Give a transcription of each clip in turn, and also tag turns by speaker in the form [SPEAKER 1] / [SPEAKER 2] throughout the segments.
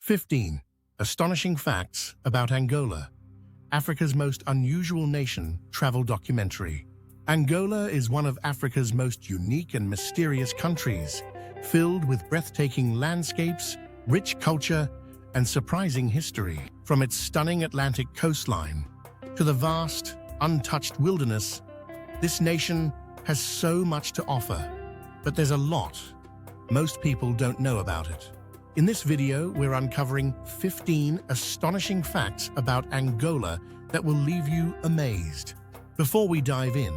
[SPEAKER 1] 15. Astonishing Facts About Angola, Africa's Most Unusual Nation Travel Documentary. Angola is one of Africa's most unique and mysterious countries, filled with breathtaking landscapes, rich culture, and surprising history. From its stunning Atlantic coastline to the vast, untouched wilderness, this nation has so much to offer. But there's a lot most people don't know about it. In this video, we're uncovering 15 astonishing facts about Angola that will leave you amazed. Before we dive in,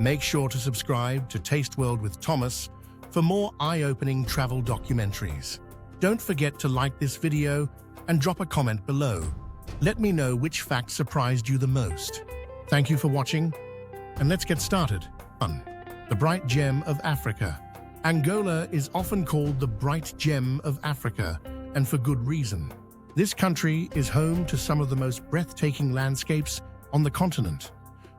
[SPEAKER 1] make sure to subscribe to Taste World with Thomas for more eye-opening travel documentaries. Don't forget to like this video and drop a comment below. Let me know which fact surprised you the most. Thank you for watching, and let's get started. 1. The bright gem of Africa. Angola is often called the bright gem of Africa, and for good reason. This country is home to some of the most breathtaking landscapes on the continent,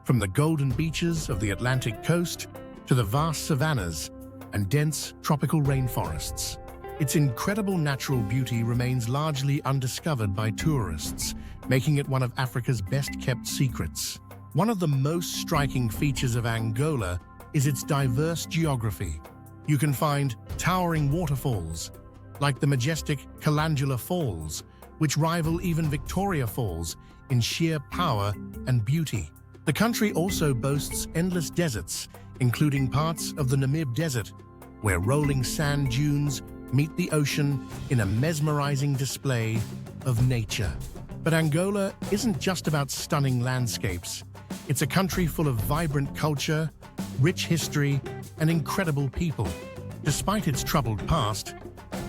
[SPEAKER 1] from the golden beaches of the Atlantic coast to the vast savannas and dense tropical rainforests. Its incredible natural beauty remains largely undiscovered by tourists, making it one of Africa's best-kept secrets. One of the most striking features of Angola is its diverse geography. You can find towering waterfalls, like the majestic Calangula Falls, which rival even Victoria Falls in sheer power and beauty. The country also boasts endless deserts, including parts of the Namib Desert, where rolling sand dunes meet the ocean in a mesmerizing display of nature. But Angola isn't just about stunning landscapes. It's a country full of vibrant culture, rich history, and incredible people. Despite its troubled past,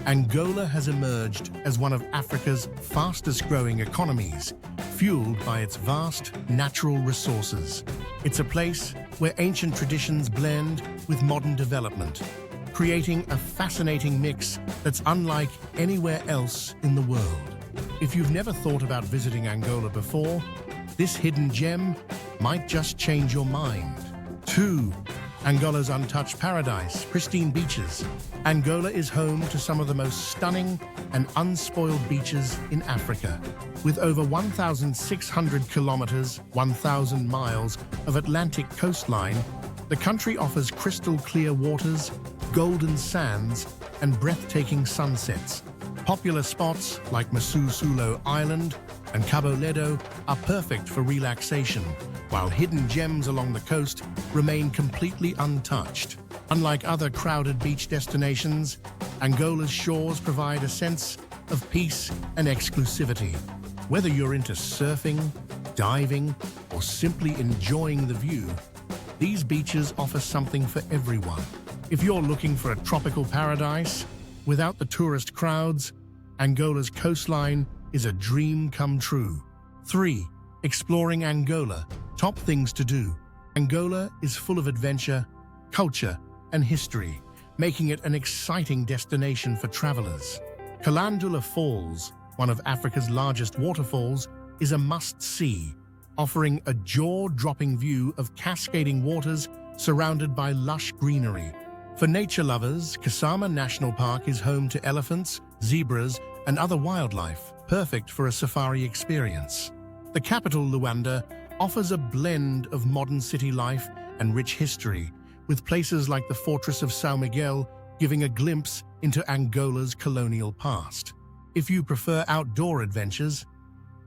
[SPEAKER 1] Angola has emerged as one of Africa's fastest-growing economies, fueled by its vast natural resources. It's a place where ancient traditions blend with modern development, creating a fascinating mix that's unlike anywhere else in the world. If you've never thought about visiting Angola before, this hidden gem might just change your mind. 2. Angola's untouched paradise, pristine beaches. Angola is home to some of the most stunning and unspoiled beaches in Africa. With over 1,600 kilometers, 1,000 miles of Atlantic coastline, the country offers crystal-clear waters, golden sands, and breathtaking sunsets. Popular spots like Masusulo Island and Cabo Ledo are perfect for relaxation, while hidden gems along the coast remain completely untouched. Unlike other crowded beach destinations, Angola's shores provide a sense of peace and exclusivity. Whether you're into surfing, diving, or simply enjoying the view, these beaches offer something for everyone. If you're looking for a tropical paradise without the tourist crowds, Angola's coastline is a dream come true. 3. Exploring Angola. Top things to do. Angola is full of adventure, culture, and history, making it an exciting destination for travelers. Calangula Falls, one of Africa's largest waterfalls, is a must-see, offering a jaw-dropping view of cascading waters surrounded by lush greenery. For nature lovers, Kasama National Park is home to elephants, zebras, and other wildlife, perfect for a safari experience. The capital, Luanda, offers a blend of modern city life and rich history, with places like the Fortress of São Miguel giving a glimpse into Angola's colonial past. If you prefer outdoor adventures,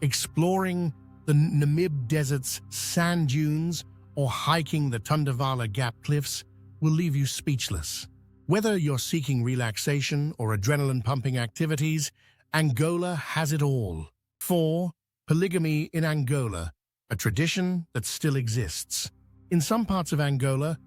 [SPEAKER 1] exploring the Namib Desert's sand dunes or hiking the Tundavala Gap cliffs will leave you speechless. Whether you're seeking relaxation or adrenaline-pumping activities, Angola has it all. 4. Polygamy in Angola, a tradition that still exists. In some parts of Angola,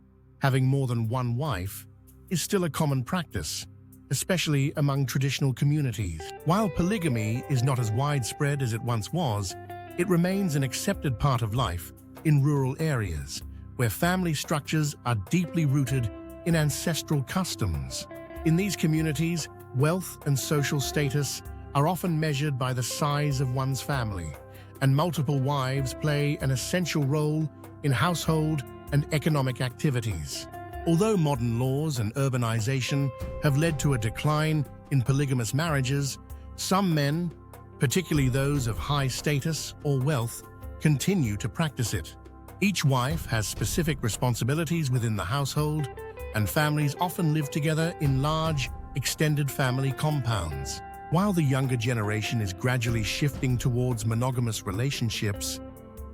[SPEAKER 1] having more than one wife is still a common practice, especially among traditional communities. While polygamy is not as widespread as it once was, it remains an accepted part of life in rural areas, where family structures are deeply rooted in ancestral customs. In these communities, wealth and social status are often measured by the size of one's family, and multiple wives play an essential role in household and economic activities. Although modern laws and urbanization have led to a decline in polygamous marriages, Some men, particularly those of high status or wealth, continue to practice it. Each wife has specific responsibilities within the household, and families often live together in large, extended family compounds. While the younger generation is gradually shifting towards monogamous relationships,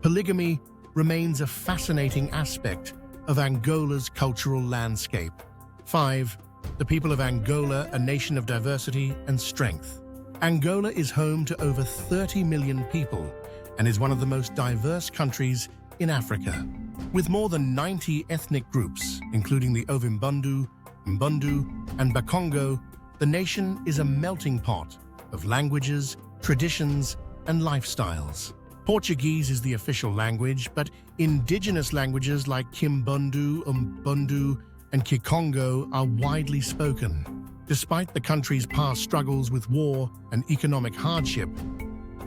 [SPEAKER 1] polygamy remains a fascinating aspect of Angola's cultural landscape. 5. The people of Angola, a nation of diversity and strength. Angola is home to over 30 million people and is one of the most diverse countries in Africa. With more than 90 ethnic groups, including the Ovimbundu, Mbundu, and Bakongo, the nation is a melting pot of languages, traditions, and lifestyles. Portuguese is the official language, but indigenous languages like Kimbundu, Mbundu, and Kikongo are widely spoken. Despite the country's past struggles with war and economic hardship,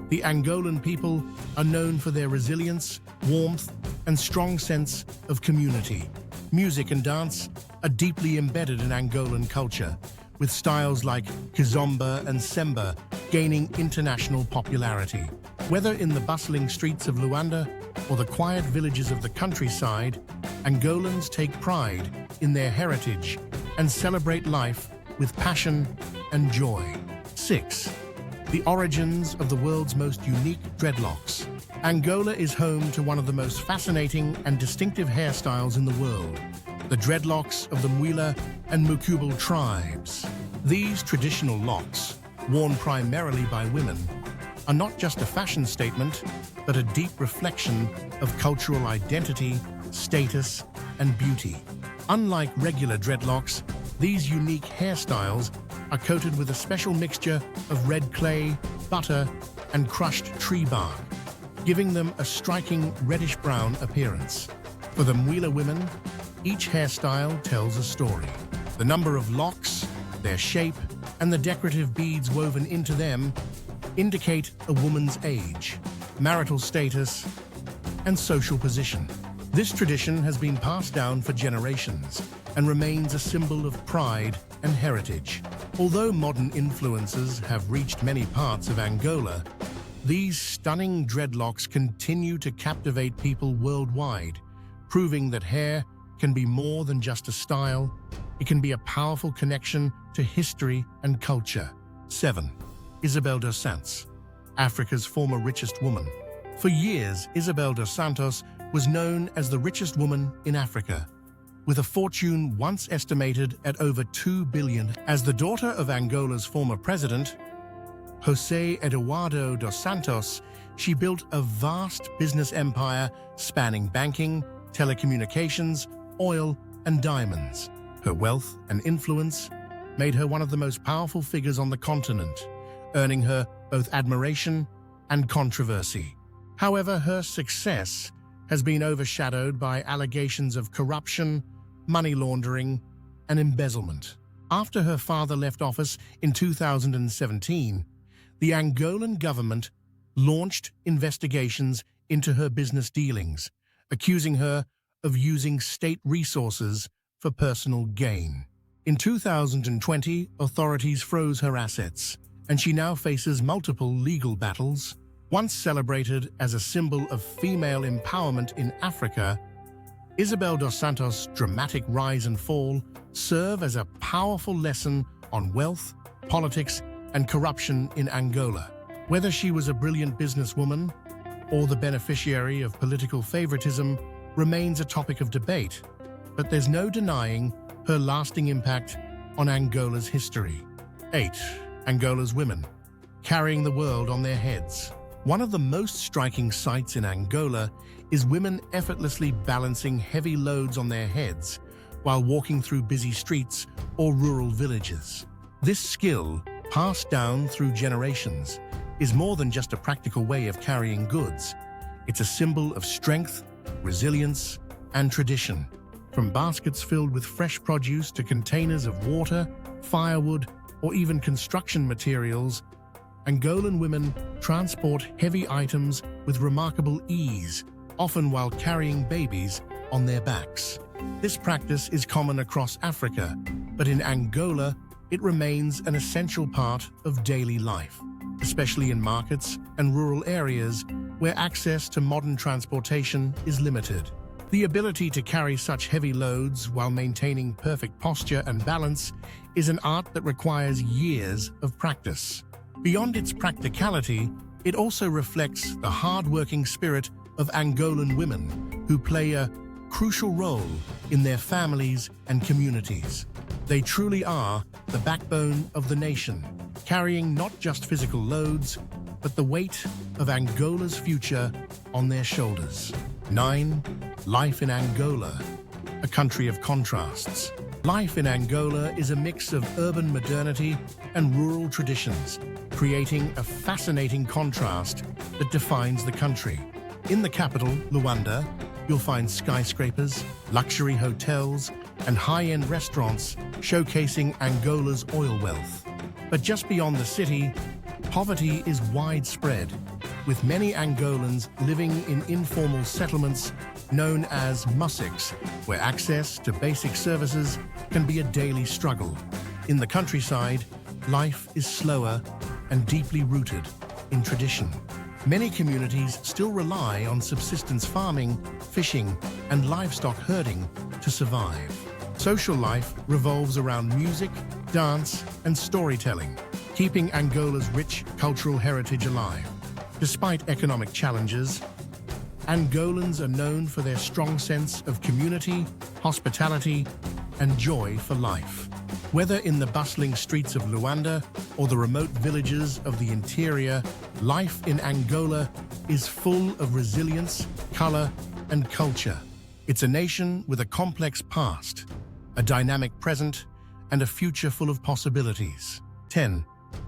[SPEAKER 1] the Angolan people are known for their resilience, warmth, and strong sense of community. Music and dance are deeply embedded in Angolan culture, with styles like kizomba and semba gaining international popularity. Whether in the bustling streets of Luanda or the quiet villages of the countryside, Angolans take pride in their heritage and celebrate life with passion and joy. 6. The origins of the world's most unique dreadlocks. Angola is home to one of the most fascinating and distinctive hairstyles in the world, the dreadlocks of the Mwila and Mukubal tribes. These traditional locks, worn primarily by women, are not just a fashion statement, but a deep reflection of cultural identity, status, and beauty. Unlike regular dreadlocks, these unique hairstyles are coated with a special mixture of red clay, butter, and crushed tree bark, giving them a striking reddish-brown appearance. For the Mwila women, each hairstyle tells a story. The number of locks, their shape, and the decorative beads woven into them indicate a woman's age, marital status, and social position. This tradition has been passed down for generations and remains a symbol of pride and heritage. Although modern influences have reached many parts of Angola, these stunning dreadlocks continue to captivate people worldwide, proving that hair can be more than just a style. It can be a powerful connection to history and culture. 7. Isabel dos Santos, Africa's former richest woman. For years, Isabel dos Santos was known as the richest woman in Africa, with a fortune once estimated at over 2 billion. As the daughter of Angola's former president, José Eduardo dos Santos, she built a vast business empire spanning banking, telecommunications, oil, and diamonds. Her wealth and influence made her one of the most powerful figures on the continent, earning her both admiration and controversy. However, her success has been overshadowed by allegations of corruption, money laundering, and embezzlement. After her father left office in 2017, the Angolan government launched investigations into her business dealings, accusing her of using state resources for personal gain. In 2020, authorities froze her assets, and she now faces multiple legal battles. Once celebrated as a symbol of female empowerment in Africa, Isabel dos Santos' dramatic rise and fall serve as a powerful lesson on wealth, politics, and corruption in Angola. Whether she was a brilliant businesswoman or the beneficiary of political favoritism remains a topic of debate, but there's no denying her lasting impact on Angola's history. 8. Angola's women, carrying the world on their heads. One of the most striking sights in Angola is women effortlessly balancing heavy loads on their heads while walking through busy streets or rural villages. This skill, passed down through generations, is more than just a practical way of carrying goods. It's a symbol of strength, resilience, and tradition. From baskets filled with fresh produce to containers of water, firewood, or even construction materials, Angolan women transport heavy items with remarkable ease, often while carrying babies on their backs. This practice is common across Africa, but in Angola, it remains an essential part of daily life, especially in markets and rural areas where access to modern transportation is limited. The ability to carry such heavy loads while maintaining perfect posture and balance is an art that requires years of practice. Beyond its practicality, it also reflects the hard-working spirit of Angolan women who play a crucial role in their families and communities. They truly are the backbone of the nation, carrying not just physical loads, but the weight of Angola's future on their shoulders. 9. Life in Angola, a country of contrasts. Life in Angola is a mix of urban modernity and rural traditions, creating a fascinating contrast that defines the country. In the capital, Luanda, you'll find skyscrapers, luxury hotels, and high-end restaurants showcasing Angola's oil wealth. But just beyond the city, poverty is widespread, with many Angolans living in informal settlements known as musics, where access to basic services can be a daily struggle. In the countryside, life is slower and deeply rooted in tradition. Many communities still rely on subsistence farming, fishing, and livestock herding to survive. Social life revolves around music, dance, and storytelling, keeping Angola's rich cultural heritage alive. Despite economic challenges, Angolans are known for their strong sense of community, hospitality, and joy for life. Whether in the bustling streets of Luanda or the remote villages of the interior, life in Angola is full of resilience, color, and culture. It's a nation with a complex past, a dynamic present, and a future full of possibilities. 10.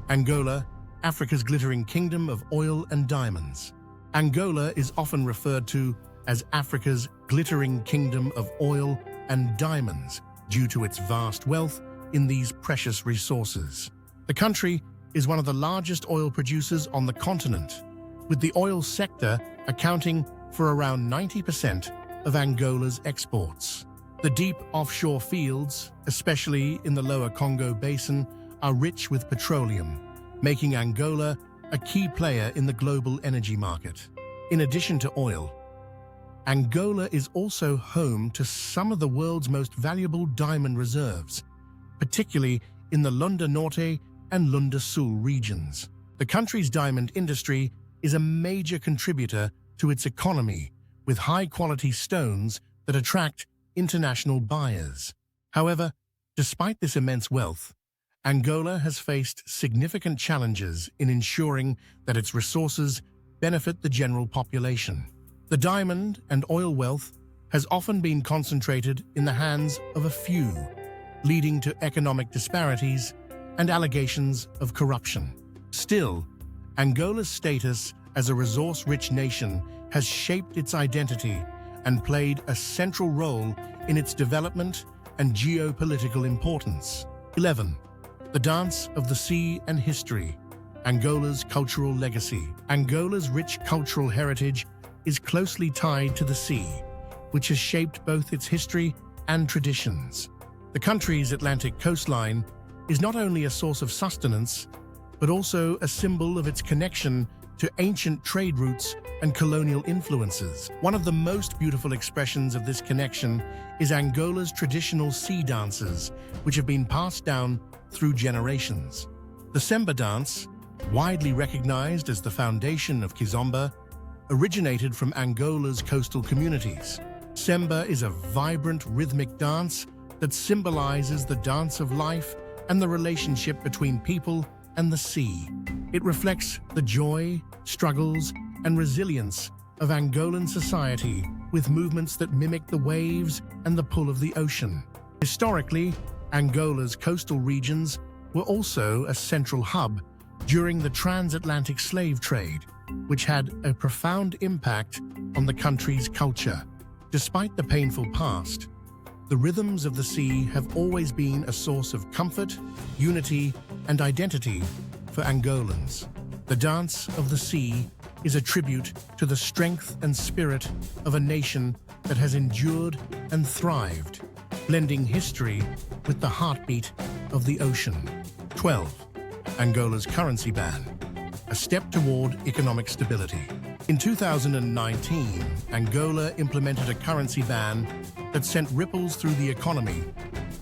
[SPEAKER 1] Angola, Africa's glittering kingdom of oil and diamonds. Angola is often referred to as Africa's glittering kingdom of oil and diamonds due to its vast wealth in these precious resources. The country is one of the largest oil producers on the continent, with the oil sector accounting for around 90% of Angola's exports. The deep offshore fields, especially in the lower Congo basin, are rich with petroleum, making Angola a key player in the global energy market. In addition to oil, Angola is also home to some of the world's most valuable diamond reserves, particularly in the Luanda Norte and Luanda Sul regions. The country's diamond industry is a major contributor to its economy, with high-quality stones that attract international buyers. However, despite this immense wealth, Angola has faced significant challenges in ensuring that its resources benefit the general population. The diamond and oil wealth has often been concentrated in the hands of a few, leading to economic disparities and allegations of corruption. Still, Angola's status as a resource-rich nation has shaped its identity and played a central role in its development and geopolitical importance. 11. The Dance of the Sea and History, Angola's cultural legacy. Angola's rich cultural heritage is closely tied to the sea, which has shaped both its history and traditions. The country's Atlantic coastline is not only a source of sustenance, but also a symbol of its connection to ancient trade routes and colonial influences. One of the most beautiful expressions of this connection is Angola's traditional sea dances, which have been passed down through generations. The Semba dance, widely recognized as the foundation of Kizomba, originated from Angola's coastal communities. Semba is a vibrant rhythmic dance that symbolizes the dance of life and the relationship between people and the sea. It reflects the joy, struggles, and resilience of Angolan society, with movements that mimic the waves and the pull of the ocean. Historically, Angola's coastal regions were also a central hub during the transatlantic slave trade, which had a profound impact on the country's culture. Despite the painful past, the rhythms of the sea have always been a source of comfort, unity, and identity for Angolans. The Dance of the Sea is a tribute to the strength and spirit of a nation that has endured and thrived, blending history with the heartbeat of the ocean. 12. Angola's currency ban, a step toward economic stability. In 2019, Angola implemented a currency ban that sent ripples through the economy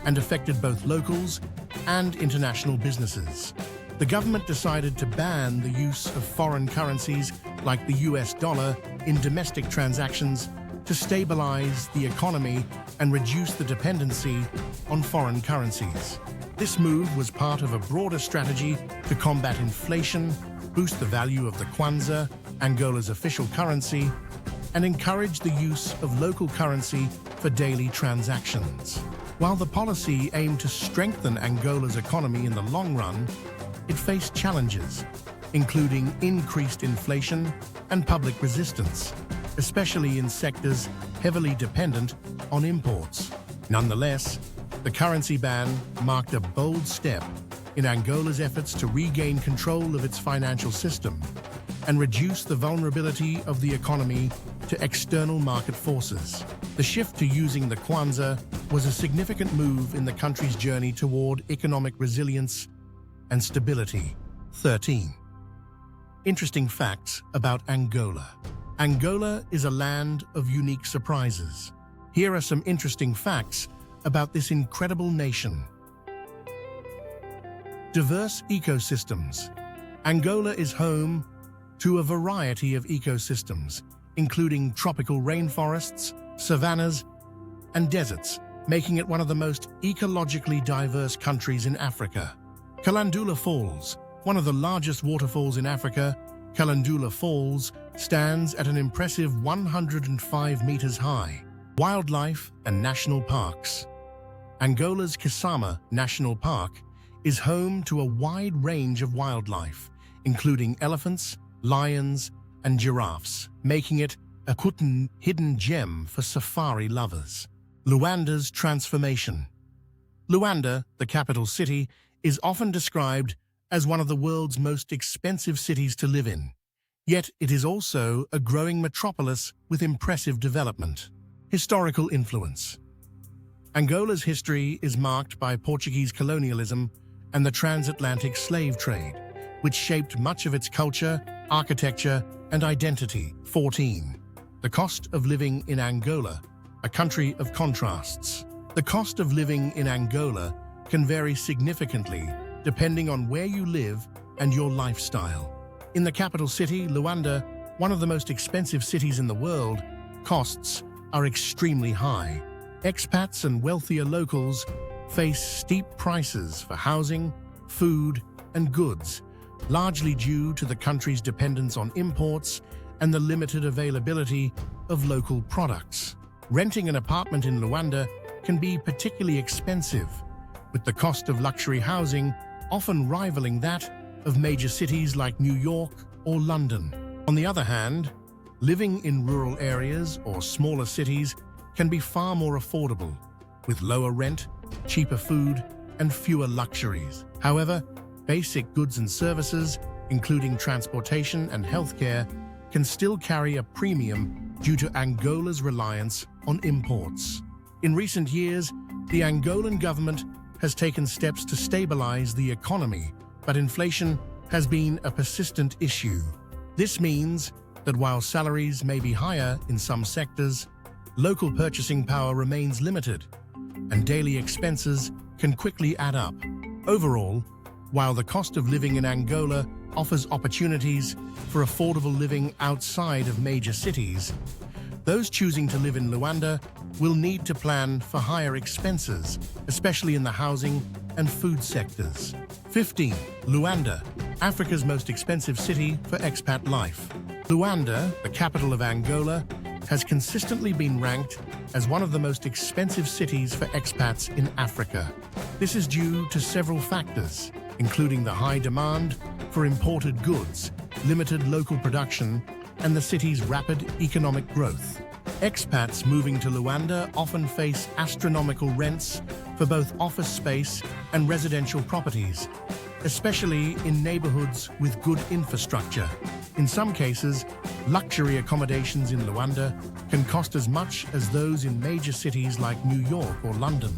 [SPEAKER 1] and affected both locals and international businesses. The government decided to ban the use of foreign currencies like the US dollar in domestic transactions to stabilize the economy and reduce the dependency on foreign currencies. This move was part of a broader strategy to combat inflation, boost the value of the kwanza, Angola's official currency, and encourage the use of local currency for daily transactions. While the policy aimed to strengthen Angola's economy in the long run, it faced challenges, including increased inflation and public resistance, especially in sectors heavily dependent on imports. Nonetheless, the currency ban marked a bold step in Angola's efforts to regain control of its financial system and reduce the vulnerability of the economy to external market forces. The shift to using the kwanza was a significant move in the country's journey toward economic resilience and stability. 13. Interesting facts about Angola. Angola is a land of unique surprises. Here are some interesting facts about this incredible nation. Diverse ecosystems. Angola is home to a variety of ecosystems, including tropical rainforests, savannas, and deserts, making it one of the most ecologically diverse countries in Africa. Calandula Falls, one of the largest waterfalls in Africa, Calandula Falls stands at an impressive 105 meters high. Wildlife and national parks. Angola's Kisama National Park is home to a wide range of wildlife, including elephants, lions, and giraffes, making it a hidden gem for safari lovers. Luanda's transformation. Luanda, the capital city, is often described as one of the world's most expensive cities to live in. Yet it is also a growing metropolis with impressive development. Historical influence. Angola's history is marked by Portuguese colonialism and the transatlantic slave trade, which shaped much of its culture, architecture, and identity. 14. The cost of living in Angola, a country of contrasts. The cost of living in Angola can vary significantly depending on where you live and your lifestyle. In the capital city, Luanda, one of the most expensive cities in the world, costs are extremely high. Expats and wealthier locals face steep prices for housing, food, and goods, largely due to the country's dependence on imports and the limited availability of local products. Renting an apartment in Luanda can be particularly expensive, with the cost of luxury housing often rivaling that of major cities like New York or London. On the other hand, living in rural areas or smaller cities can be far more affordable, with lower rent, cheaper food, and fewer luxuries. However, basic goods and services, including transportation and healthcare, can still carry a premium due to Angola's reliance on imports. In recent years, the Angolan government has taken steps to stabilize the economy, but inflation has been a persistent issue. This means that while salaries may be higher in some sectors, local purchasing power remains limited, and daily expenses can quickly add up. Overall, while the cost of living in Angola offers opportunities for affordable living outside of major cities, those choosing to live in Luanda will need to plan for higher expenses, especially in the housing and food sectors. 15. Luanda, Africa's most expensive city for expat life. Luanda, the capital of Angola, has consistently been ranked as one of the most expensive cities for expats in Africa. This is due to several factors, including the high demand for imported goods, limited local production, and the city's rapid economic growth. Expats moving to Luanda often face astronomical rents for both office space and residential properties, especially in neighborhoods with good infrastructure. In some cases, luxury accommodations in Luanda can cost as much as those in major cities like New York or London.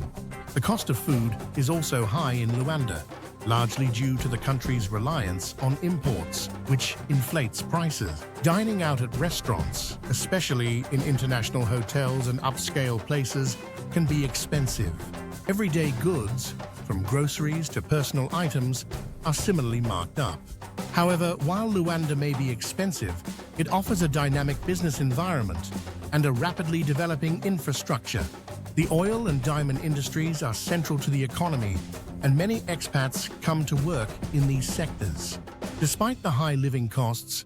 [SPEAKER 1] The cost of food is also high in Luanda, largely due to the country's reliance on imports, which inflates prices. Dining out at restaurants, especially in international hotels and upscale places, can be expensive. Everyday goods, from groceries to personal items, are similarly marked up. However, while Luanda may be expensive, it offers a dynamic business environment and a rapidly developing infrastructure. The oil and diamond industries are central to the economy, and many expats come to work in these sectors. Despite the high living costs,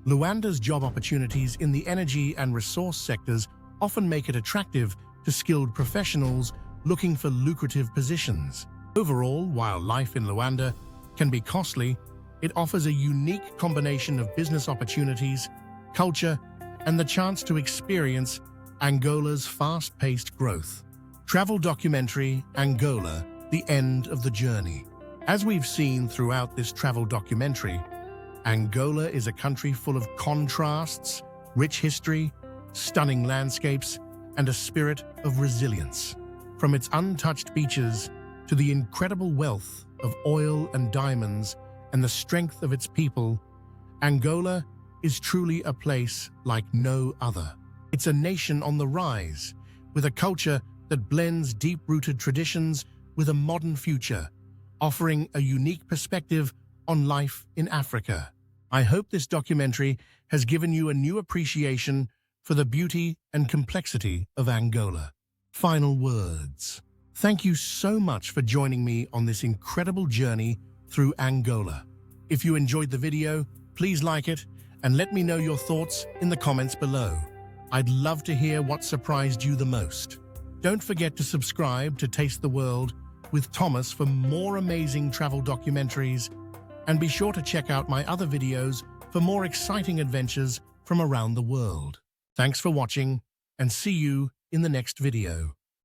[SPEAKER 1] Luanda's job opportunities in the energy and resource sectors often make it attractive to skilled professionals looking for lucrative positions. Overall, while life in Luanda can be costly, it offers a unique combination of business opportunities, culture, and the chance to experience Angola's fast-paced growth. Travel documentary Angola: The End of the Journey. As we've seen throughout this travel documentary, Angola is a country full of contrasts, rich history, stunning landscapes, and a spirit of resilience. From its untouched beaches to the incredible wealth of oil and diamonds and the strength of its people, Angola is truly a place like no other. It's a nation on the rise, with a culture that blends deep-rooted traditions with a modern future, offering a unique perspective on life in Africa. I hope this documentary has given you a new appreciation for the beauty and complexity of Angola. Final words. Thank you so much for joining me on this incredible journey through Angola. If you enjoyed the video, please like it and let me know your thoughts in the comments below. I'd love to hear what surprised you the most. Don't forget to subscribe to Taste the World with Thomas for more amazing travel documentaries, and be sure to check out my other videos for more exciting adventures from around the world. Thanks for watching, and see you in the next video.